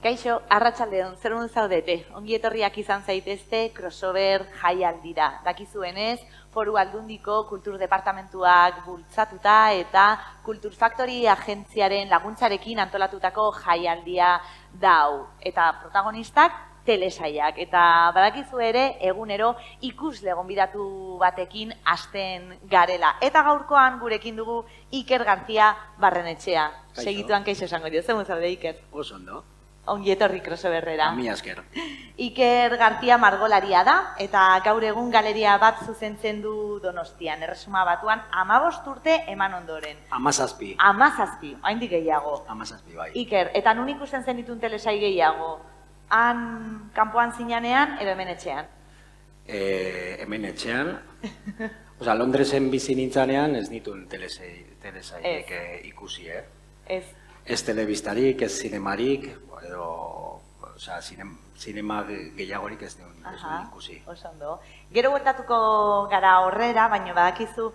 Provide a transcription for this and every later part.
Kaixo, arratsaldeon, zer moduz zaudete? Ongi etorriak izan zaitezte crossover jaialdira. Dakizuenez, Foru Aldundiko Kultur Departamentuak bultzatuta eta Kultur Factory agentziaren laguntzarekin antolatutako jaialdia dau. Eta protagonistak telesaiak. Eta badakizu ere, egunero ikusle gonbidatu batekin hasten garela. Eta gaurkoan gurekin dugu Iker García Barrenetxea. Segituan kaixo esango dio, zer moduz zaude, Iker? Oso ondo. Ongi etorri crossoverrera. Mi esker. Iker García margolaria da, eta gaur egun galeria bat zuzentzen du Donostian. Erresuma Batuan 15 urte eman ondoren. 17. 17, haindik gehiago. 17, bai. Iker, eta nun ikusten zen ditun telesai gehiago? Han kanpoan zinanean edo hemen etxean? Hemen etxean. Osa, Londresen bizi nintzanean ez nituen telesaiek ikusi, Ez. Ez telebistarik, ez zinemarik, edo, osea, zinema gehiagorik ez nuen ikusi. Oso ondo. Gero bueltatuko gara horrera, baina badakizu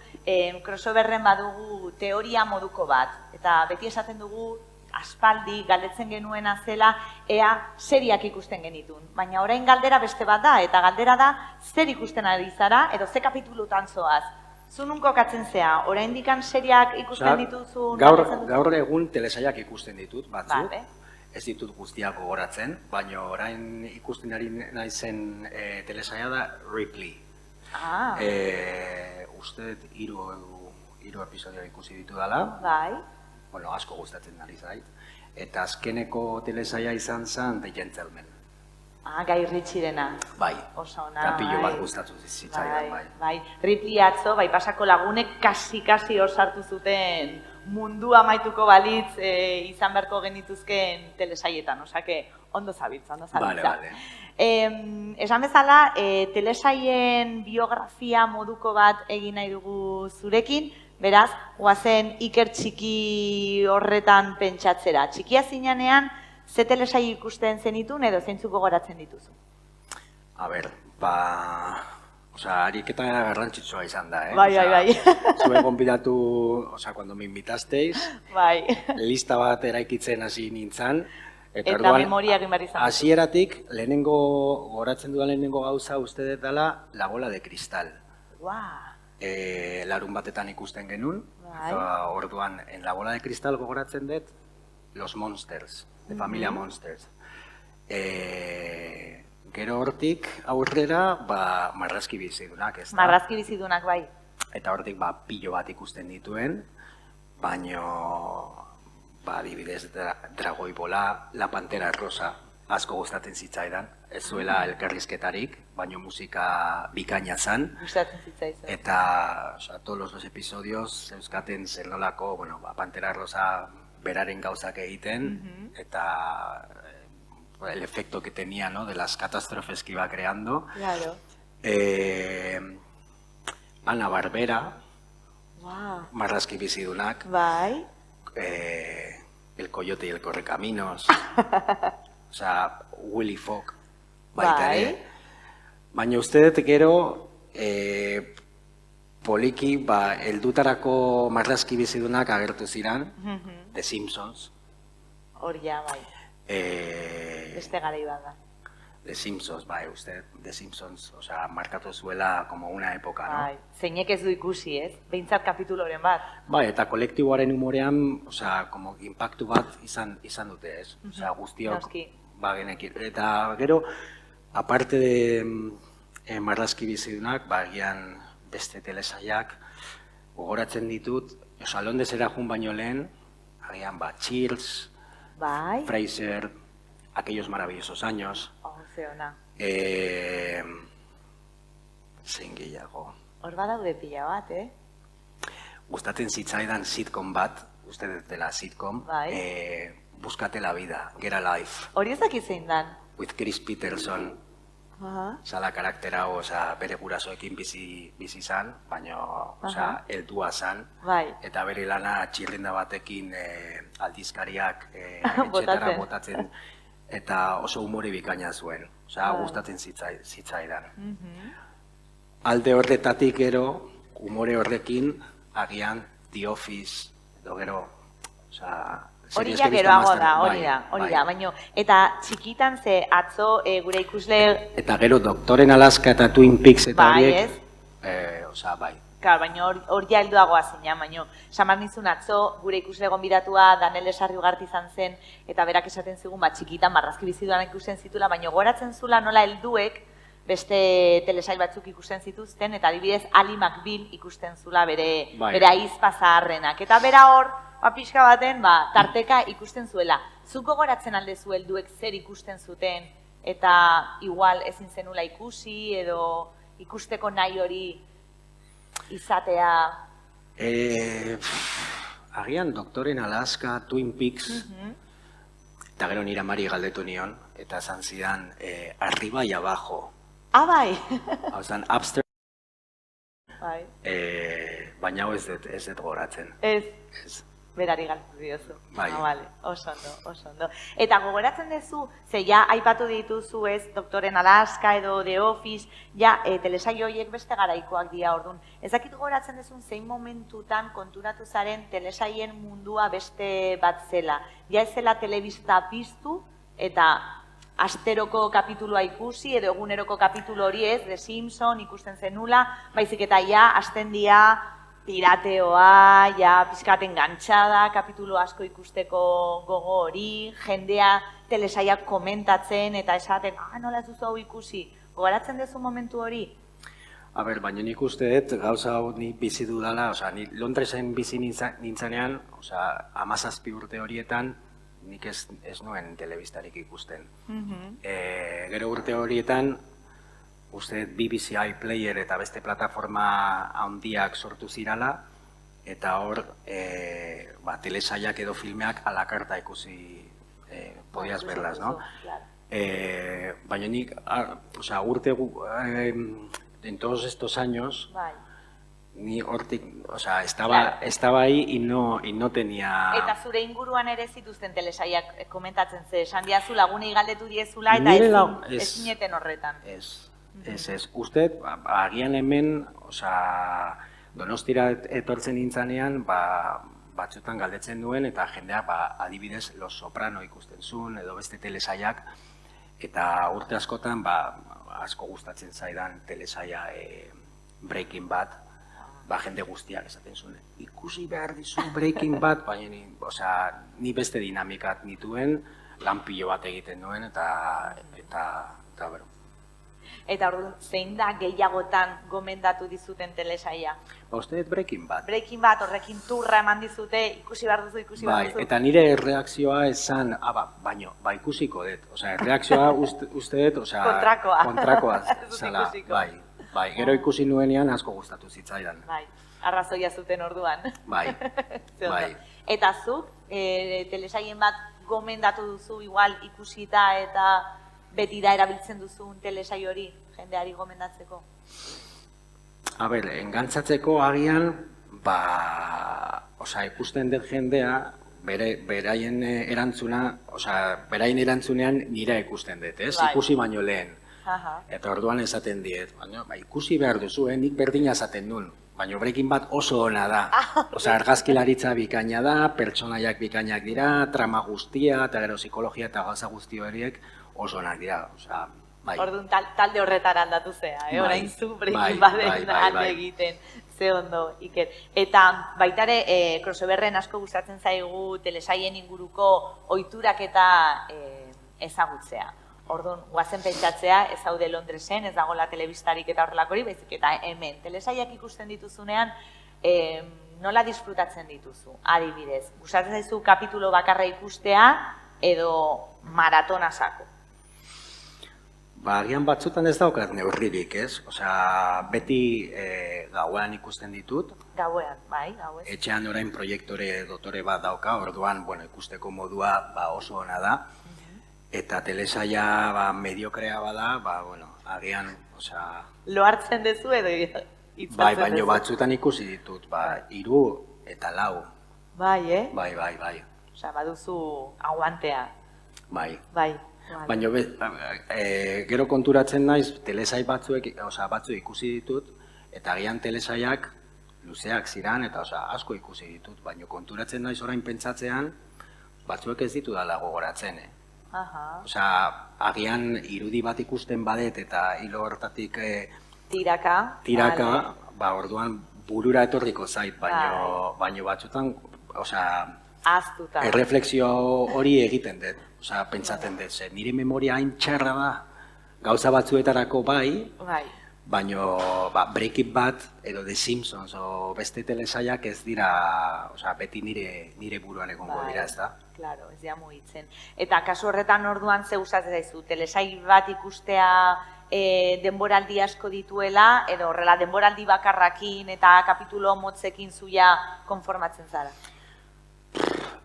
crossoverren badugu teoria moduko bat. Eta beti esaten dugu, aspaldi galdetzen genuena zela, ea seriak ikusten genitun. Baina orain galdera beste bat da, eta galdera da zer ikusten ari zara, edo ze kapitulutan zoaz. Zu nun kokatzen zea, orain dikan seriak ikusten dituzu? Gaur egun telesaiak ikusten ditut, batzuk. Ez ditut guztiak gogoratzen, baina orain ikusten ari naizen telesaia da Ripley. Uste dut 3 episodio ikusi ditu dela. Bai. Bueno, asko gustatzen ari zait. Eta azkeneko telesaia izan zen The Gentleman. Gai Ritchirena. Bai. Oso ona. Kapillo bat gustatu zitzaidan, bai. Bai. Ripley atzo, bai pasako lagunek kasi hor sartu zuten mundu amaituko balitz izan beharko genituzken telesaietan. Osake, ondo zabiltza, Vale. Esan bezala, telesaien biografia moduko bat egin nahi dugu zurekin, beraz, guazen Iker txiki horretan pentsatzera. Txikia zinanean, ze telesai ikusten zenitun edo zeintzuk gogoratzen dituzu? A ber, ariketa garrantzitsua izan da, Bai. Zue gonbidatu, cuando me invitasteis, bai. Lista bat eraikitzen hasi nintzen. Eta memoria egin behar izan. Hasieratik, gogoratzen dudan lehenengo gauza uste dut dela La Bola de Cristal. Larun batetan ikusten genuen, orduan, en La Bola de Cristal gogoratzen dut Los Monsters, de Familia Monsters. Gero hortik aurrera, Marrazki bizidunak, ez da? Marrazki bizidunak, bai. Eta hortik pilo bat ikusten dituen, baino, adibidez, Dragoi Bola, La Pantera Rosa, asko gustatzen zitzaidan. Ez zuela elkarrizketarik, baino musika bikaina zan. Gustatzen zitzaizan. Eta, todos los episodios euskaten zer nolako, Pantera Rosa beraren gauzak egiten, eta el efecto que tenía, ¿no? De las catástrofes que iba creando. Claro. Ana Barbera, Marrazki bizidunak, bai. El Coyote y el Correcaminos, Willy Fogg, baita ere. Baina uste dut gero, poliki, heldutarako Marrazki bizidunak agertu ziren, The Simpsons. Hor ja, bai. Beste garai bat da. The Simpsons, uste, The Simpsons, markatu zuela como una época, no? Zeinek ez du ikusi, ez? Behintzat kapituloren bat. Eta kolektiboaren humorean, como impactu bat izan dute, ez? Guztiok, genekin. Eta gero, aparte de Marrazki bizidunak, agian beste telesaiak, gogoratzen ditut, Londresera joan baino lehen, agian Cheers, Frasier, Aquellos maravillosos años. Zeona. Zein gehiago. Hor badaude pila bat, Gustatzen zitzaidan sitcom bat, uste dut dela sitcom, Búscate la vida, Get Alive. Hori ez dakit zein dan? With Chris Peterson. Zala karaktera, bere gurasoekin bizi zan, baina, heldua zan. Eta bere lana txirrinda batekin aldizkariak etxetara botatzen. Eta oso humore bikaina zuen, gustatzen zitzaidan. Alde horretatik gero, humore horrekin, agian The Office, edo gero, Hori series ja que he visto geroago más da, tarde. hori da, baina, eta txikitan ze atzo gure ikusle, Eta gero Doktoren Alaska eta Twin Peaks eta bai, horiek, ez? osea, bai. Claro, baina hor ja helduagoa zeina, baina saman nizun atzo gure ikusle gonbidatua Danel Esarri Ugarte izan zen, eta berak esaten zigun, txikitan marrazki biziduan ikusten zitula, baina goratzen zula nola helduek beste telesail batzuk ikusten zituzten, eta adibidez Ali McBeal ikusten zula bere ahizpa zaharrenak. Eta bera hor, pixka baten, tarteka ikusten zuela. Zuk gogoratzen aldezu helduek zer ikusten zuten, eta igual ezin zenula ikusi, edo ikusteko nahi hori izatea? Agian Doktoren Alaska, Twin Peaks, eta gero nire amari galdetu nion, eta esan zidan, arriba y abajo. Ah, bai! Hau zen, upstairs, Bai. baina hau ez dut goratzen. Ez, berari galtu diozu. Bai. Vale, oso ondo. Eta gogoratzen duzu, ze ja aipatu dituzu ez, Doktoren Alaska edo The Office, ja telesaio horiek beste garaikoak dira orduan. Ez dakit gogoratzen duzun zein momentutan konturatu zaren telesaien mundua beste bat zela. Ja ez zela telebista piztu eta asteroko kapitulua ikusi edo eguneroko kapitulo hori ez, The Simpson ikusten zenula, baizik eta ja hasten dira pirateoa, ja pizkaten gantxada, kapitulo asko ikusteko gogo hori, jendea telesaiak komentatzen eta esaten, nola ez duzu hau ikusi, gogoratzen duzu momentu hori? A ber, baina nik uste dut, gauza hau ni bizi dudala, ni Londresen bizi nintzanean, 17 urte horietan, nik ez nuen telebistarik ikusten. Gero urte horietan, uste BBC iPlayer eta beste plataforma handiak sortu zirala, eta hor, telesaiak edo filmeak a la carta ikusi podías verlas, no? Baina nik, urte, en todos estos años, ni hortik, estaba ahí y no tenía... Eta zure inguruan ere zituzten telesaiak komentatzen ze, esan diazu lagunei galdetu diezula eta ez zineten horretan. Ez. Uste, agian hemen, Donostira etortzen nintzanean, batzutan galdetzen duen, eta jendeak adibidez Los Soprano ikusten zuen, edo beste telesaiak, eta urte askotan asko gustatzen zaidan telesaia Breaking Bad, jende guztiak esaten zuen, ikusi behar dizu Breaking Bad, baina ni beste dinamikat nituen, lan pilo bat egiten duen, eta bero. Eta orduan, zein da gehiagotan gomendatu dizuten telesaia? Uste dut Breaking Bad. Breaking Bad horrekin turra eman dizute, ikusi behar duzu. Bai, eta nire erreakzioa esan, baino, ikusiko dut. Erreakzioa uste dut, kontrakoa zala. Bai, gero ikusi nuenean asko gustatu zitzaidan. Bai, arrazoia zuten orduan. Bai. Eta zuk, telesaien bat gomendatu duzu, igual ikusita eta beti da erabiltzen duzun telesai hori jendeari gomendatzeko? A ber, engantzatzeko agian, ikusten dut jendea, beraien erantzunean nire ikusten dut, ez? Ikusi baino lehen. Eta orduan esaten diet, ikusi behar duzu, nik berdina esaten duen, baina Breaking Bad oso ona da. Argazkilaritza bikaina da, pertsonaiak bikainak dira, trama guztia, eta gero psikologia eta gauza guzti horiek oso onak dira. Orduan talde horretara aldatu zea, orain zu Breaking Baden alde egiten, ze ondo, Iker. Eta baitare, crossoverren asko gustatzen zaigu telesaien inguruko ohiturak eta ezagutzea. Orduan, guazen pentsatzea, ez haude Londresen, ez dagoela telebistarik eta horrelak hori, baizik eta hemen. Telesaiak ikusten dituzunean, nola disfrutatzen dituzu, adibidez? Gustatzen zaizu kapitulo bakarra ikustea edo maratona sako? Agian batzutan ez daukat neurririk, ez? Beti gauean ikusten ditut. Gauean, bai, gauez. Etxean orain proiektore dotore bat dauka, orduan ikusteko modua oso ona da. Eta telesaia mediokrea bada, agian, Lo hartzen duzu edo itzatzen duzu? Bai, baina batzutan ikusi ditut, 3 eta 4. Bai, Bai. Baduzu aguantea. Bai. Baina, gero konturatzen naiz, telesai batzu ikusi ditut, eta agian telesaiak luzeak ziran, eta asko ikusi ditut, baina konturatzen naiz orain pentsatzean, batzuek ez ditu dala gogoratzen, Aha. Osea, agian irudi bat ikusten badet eta hilo hortatik Tiraka. tiraka, orduan burura etorriko zait, baino batzutan, osea, Aztuta. erreflexio hori egiten dut, osea, pentsatzen dut, nire memoria hain txarra da, gauza batzuetarako bai, baino Breaking Bad edo The Simpsons o beste telesaiak ez dira, osea, beti nire buruan egongo dira, ez da? Claro, ez dira mugitzen. Eta kasu horretan orduan ze gustatzen zaizu, telesai bat ikustea denboraldi asko dituela, edo horrela denboraldi bakarrakin eta kapitulo motzekin zuia konformatzen zara?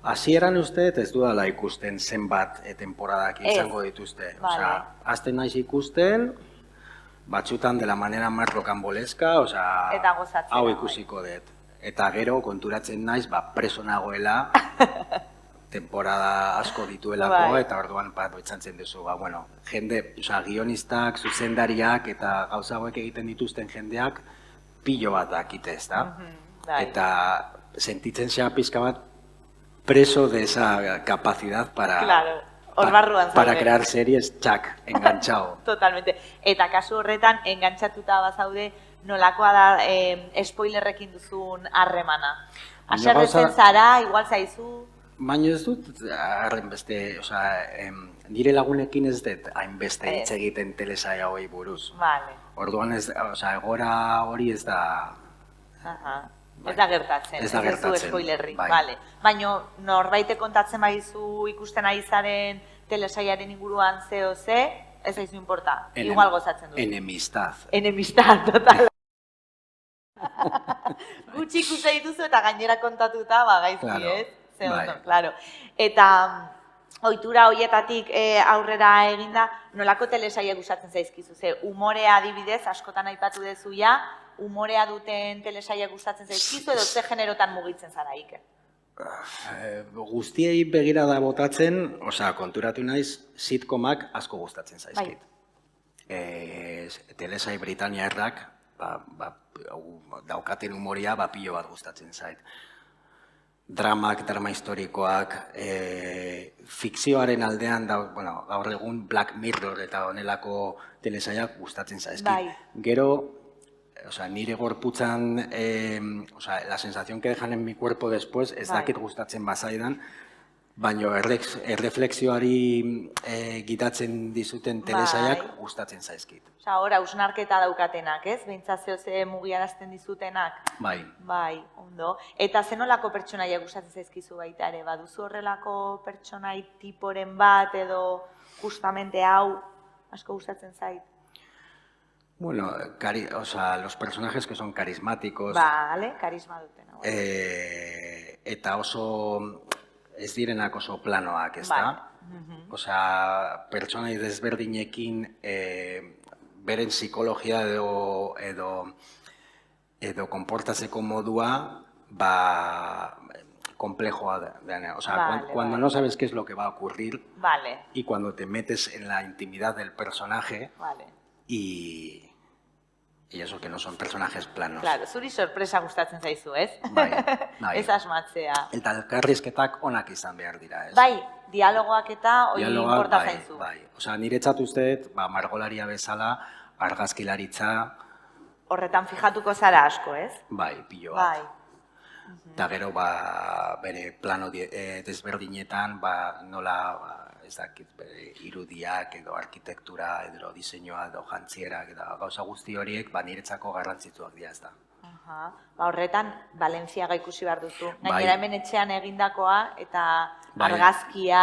Hasieran uste ez dudala ikusten zenbat temporadak izango dituzte. Osea, hasten naiz ikusten, batzutan de la manera más rocambolesca, osea, hau ikusiko dut. Eta gero konturatzen naiz, preso nagoela, temporada asko dituelako, eta orduan betxantzen duzu, jende, guionistak, zuzendariak eta gauza hauek egiten dituzten jendeak pilo bat dakite, ez da? Eta sentitzen zea pizka bat preso de esa capacidad para crear series, txak, enganchao. Totalmente. Eta kasu horretan, engantzatuta bazaude, nolakoa da spoilerrekin duzun harremana. Aserretzen zara, igual zaizu? Baina ez dut, hainbeste, nire lagunekin ez dut hainbeste hitz egiten telesai hauei buruz. Orduan egora hori ez da... Ez da gertatzen, ez du spoilerrik. Baina norbaite kontatzen baizu ikusten ari zaren telesaiaren inguruan zeo ze, ez aizu importa, igual gozatzen du. Enemistad. Enemistad, total. Gutxi ikusten dituzu eta gainera kontatuta, gaizki, ez? Claro. Eta ohitura horietatik aurrera eginda, nolako telesaia gustatzen zaizkizu? Ze umorea adibidez, askotan aipatu dezuia, umorea duten telesaia gustatzen zaizkizu edo ze generotan mugitzen zara, Iker? Guztiei begirada botatzen, konturatu naiz, sitcomak asko gustatzen zaizkit. Telesai Britaniarrak daukaten umorea pilo bat gustatzen zait. Drama historikoak, fikzioaren aldean, gaur egun Black Mirror eta honelako telesaiak gustatzen zaizkit. Gero, nire gorputzan, la sensación que dejan en mi cuerpo después, ez dakit gustatzen bazaidan, baina erreflexioari gitatzen dizuten telesaiak gustatzen zaizkit. Hor, hausnarketa daukatenak, ez? Behintzazio ze mugiarazten dizutenak. Bai, ondo. Eta zenolako pertsonaia gustatzen zaizkizu baita ere? Baduzu horrelako pertsonai tiporen bat edo justamente hau asko gustatzen zait? Bueno, los personajes que son carismáticos. Karisma duten. Eta oso ez direnak oso planoak, ez da? Pertsonai desberdinekin beren psikologia edo konportatzeko modua complejoa dena. Cuando no sabes qué es lo que va a ocurrir y cuando te metes en la intimidad del personaje y eso que no son personajes planos. Claro, zuri sorpresa gustatzen zaizu, ez? Bai. Ez asmatzea. Eta elkarrizketak onak izan behar dira, ez? Bai, dialogoak eta hori inporta zaizu. Bai. Niretzat uste, margolaria bezala, argazkilaritza... Horretan fijatuko zara asko, ez? Bai, pilo bat. Eta gero, bere plano desberdinetan, nola... ez dakit, irudiak edo arkitektura edo diseinua edo jantzierak eta gauza guzti horiek niretzako garrantzitsuak dira, ez da. Horretan, Valentziaga ikusi behar duzu. Gainera hemen etxean egindakoa eta argazkia,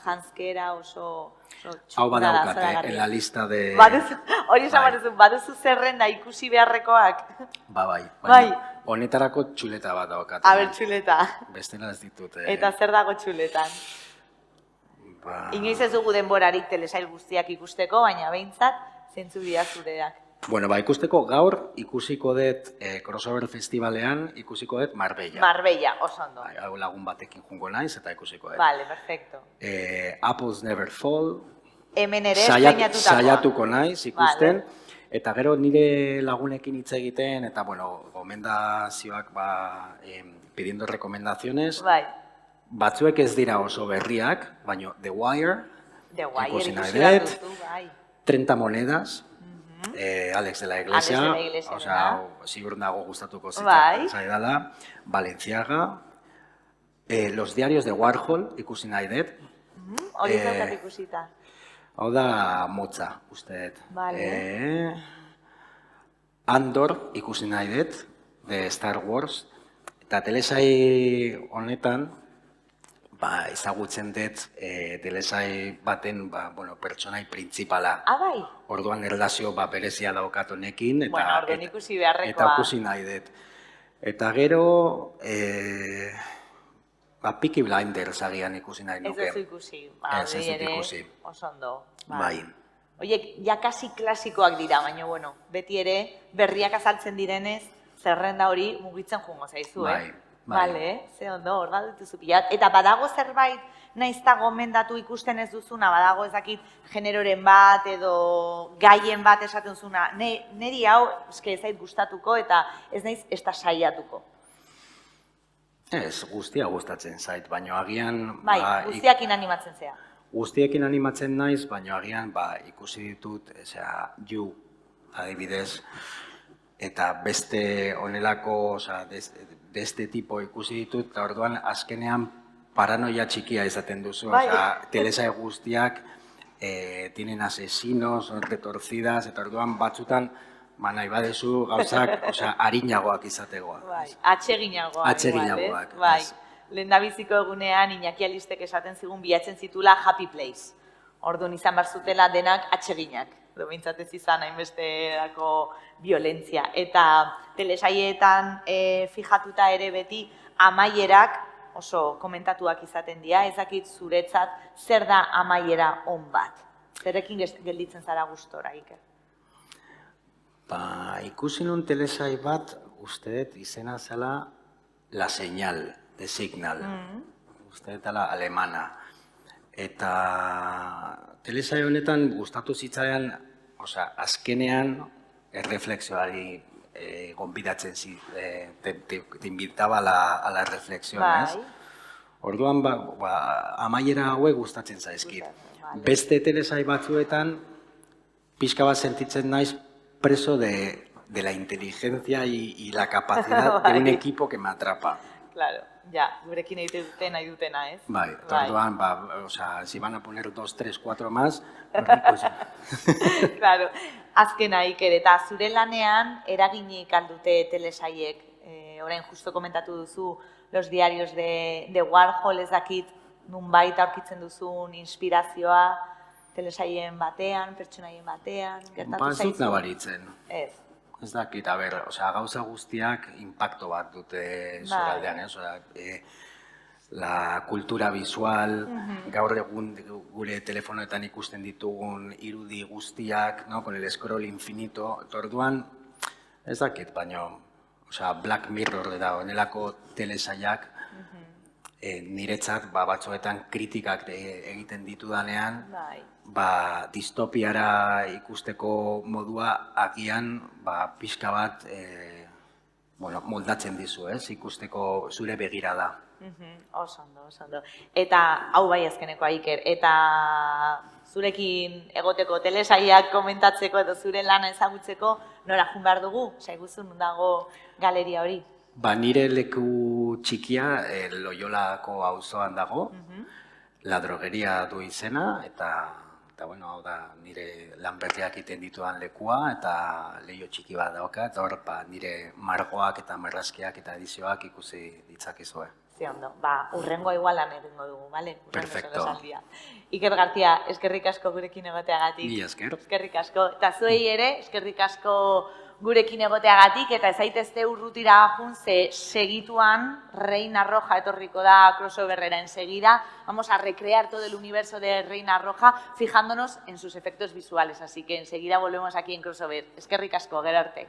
janzkera oso txukuna. Hau badaukat, en la lista de... Hori esan baduzu, baduzu zerrenda ikusi beharrekoak. Bai. Honetarako txuleta bat daukat. Aber, txuleta. Bestela ez ditut. Eta zer dago txuletan? Inoiz ez dugu denborarik telesail guztiak ikusteko, baina behintzat, zentzu dira zureak. Ikusteko gaur ikusiko dut Crossover Festivalean, ikusiko dut Marbella. Marbella, oso ondo. Hau lagun batekin jungo naiz eta ikusiko dut. Vale, perfecto. Apples Never Fall. Hemen ere estrenatutakoa. Saiatuko naiz ikusten. Eta gero nire lagunekin hitz egiten, eta gomendazioak pidiendo recomendaciones. Bai. batzuek ez dira oso berriak, baina The Wire, The Wire ikusi nahi ikusi behar dut, duzu, bai. 30 monedas, Alex de la Iglesia, Alex de la Iglesia, osea, ziur nago gustatuko Bai. zaidala, Balenciaga, Los diarios de Warhol, ikusi nahi dut, Hori zaukat ikusita. hau da motza, uste dut. Vale. Andor ikusi nahi dut, de Star Wars, eta telesai honetan, ezagutzen dut telesai baten pertsonai printzipala. Bai? Orduan erlazio berezia daukat honekin, Bueno, orduan ikusi beharrekoa. eta ikusi nahi dut. Eta gero, Peaky Blinders agian ikusi nahi nuke. Ez duzu ikusi. Ez dut ikusi. Oso ondo. Bai. Oiek, ja kasi klasikoak dira, baina, bueno, beti ere, berriak azaltzen direnez, zerrenda hori mugitzen joango zaizu, Bai. Bale, ze ondo, hor badutuzu pilat. Eta badago zerbait, nahiz eta gomendatu ikusten ez duzuna, badago ezakit generoren bat edo gaien bat esaten zuna, neri hau eske ez zait gustatuko eta ez naiz ez da saiatuko. Ez, guztia gustatzen zait, baina agian... Bai, guztiakin animatzen zea. Guztiekin animatzen naiz, baina agian ikusi ditut, You, adibidez, eta beste honelako, beste tipo ikusi ditut, eta orduan azkenean paranoia txikia izaten duzu, telesai guztiak tienen asesinos, son retorcidas, eta orduan batzutan, nahi badezu gauzak, harinagoak izategoa. Bai, atseginagoak. Atseginagoak. Bai, lehendabiziko egunean Iñaki Alistek esaten zigun bilatzen zitula Happy Place. Orduan izan behar zutela denak atseginak. Edo bintzatez izan hainbesterako violentzia. Eta telesaietan fijatuta ere beti amaierak oso komentatuak izaten dira, ezakit zuretzat zer da amaiera on bat. Zerekin gelditzen zara gustora, Iker? Ikusi nun telesai bat, uste dut izena zela La Señal, The Signal. Uste dut ala alemana. Eta telesai honetan gustatu zitzaidan, azkenean erreflexioari gonbidatzen te invitaba a la reflexión, ez? Orduan, amaiera hauek gustatzen zaizkit. Beste telesai batzuetan, pixka bat sentitzen naiz preso de la inteligencia y la capacidad de un equipo que me atrapa. Claro, ja, gurekin egiten nahi dutena, ez? Bai, orduan, si van a poner 2, 3, 4 más, pues... Claro, azkena Iker, eta zure lanean eraginik aldute telesaiek, orain justo komentatu duzu Los diarios de Warhol, ez dakit nunbait aurkitzen duzun inspirazioa telesaien batean, pertsonaien batean, gertatu zaizu? Zut nabaritzen. Ez. Ez dakit, gauza guztiak inpakto bat dute zuraldean, la kultura visual, gaur egun gure telefonoetan ikusten ditugun irudi guztiak, con el scroll infinito, orduan, ez dakit, baina, Black Mirror da, honelako telesaiak, niretzat batzuetan kritikak egiten ditudanean, distopiara ikusteko modua agian pixka bat moldatzen dizu, ikusteko zure begirada. Oso ondo, oso ondo. Eta hau bai azkenekoa Iker, eta zurekin egoteko telesaiak komentatzeko edo zure lana ezagutzeko nora joan behar dugu? Saiguzu nun dago galeria hori? Nire leku txikia Loiolako auzoan dago, La Drogueria du izena, eta hau da nire lan berriak egiten ditudan lekua, eta leiho txiki bat dauka, eta hor nire margoak eta marrazkiak eta edizioak ikusi ditzakezue. Ondo, urrengoa igualan egingo dugu, bale? Perfecto. Iker Gartia, eskerrik asko gurekin egoteagatik. Ni esker. Eskerrik asko. Eta zuei ere, eskerrik asko gurekin egoteagatik, eta ez zaitezte urrutira jun, ze segituan Reina Roja etorriko da crossoverrera enseguida. Vamos a recrear todo el universo de Reina Roja fijándonos en sus efectos visuales. Así que enseguida volvemos aquí en Crossover. Eskerrik asko, gero arte.